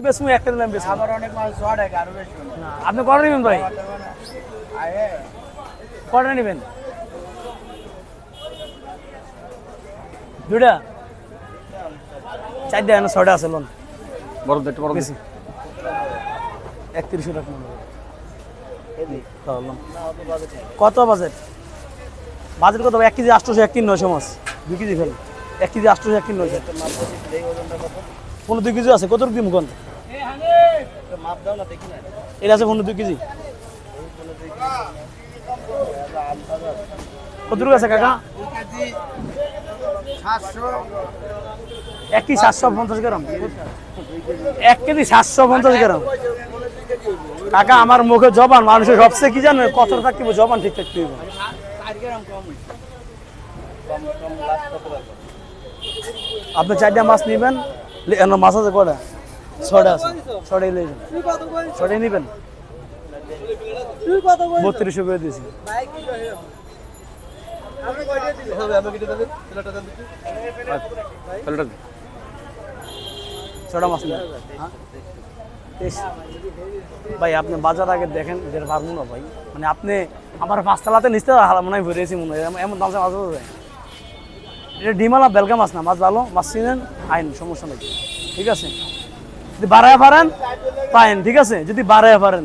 বেসমু একটা দিলাম বেসমু আমার অনেক মাছ জোয়ার আছে আরো বেশি না আপনি কটা নেবেন ভাই আয়ে কটা নেবেন দুটা চার দেয় না ছয়টা আছে লোন বড় দেখতে বড় বেশি 31 টাকা মনে হয় কত বাজেট বাজেট কত 1 কেজি 800 1 কেজি 900 মাছ 2 KG fail 1 KG 800 1 KG 900 2 KG আছে কত দিম কোন মাপ দাও না দেখি না এটা আছে 2 কেজি কত আছে কাকা 700 1 কেজি 750 গ্রাম 1 কেজি 750 গ্রাম কাকা আমার মুখে জবান মানুষের সবচেয়ে কি জানে কতটা থাকবে জবান ঠিক থাকতে হবে 4 গ্রাম কম কম লাস্ট কত রাখো আপনি 4টা মাছ নেবেন এর মাছ আছে কয়টা 6টা আছে 6টাই লইবেন 6টাই নেবেন তুই কত কই 3200 করে দিয়েছি ভাই কি কই আপনি কয়টা দিলে হবে আমি কিটা দেব ছেলেটা দেন দেখি ছেলেটা 6টা মাছ নেবেন হ্যাঁ ভাই আপনি বাজার আগে দেখেন যে পারবো না ভাই মানে আপনি আমার পাঁচতলাতে নিচতে মনে হয় ভরেছি মনে হয় এমন দামে মাছ যায় এটা ডিমালা বেলকা মাছ না মাছ ভালো মাছ চিনেন আইন সমস্যা নেই ঠিক আছে যদি বাড়ায় পারেন পাইন ঠিক আছে যদি বাড়ায় পারেন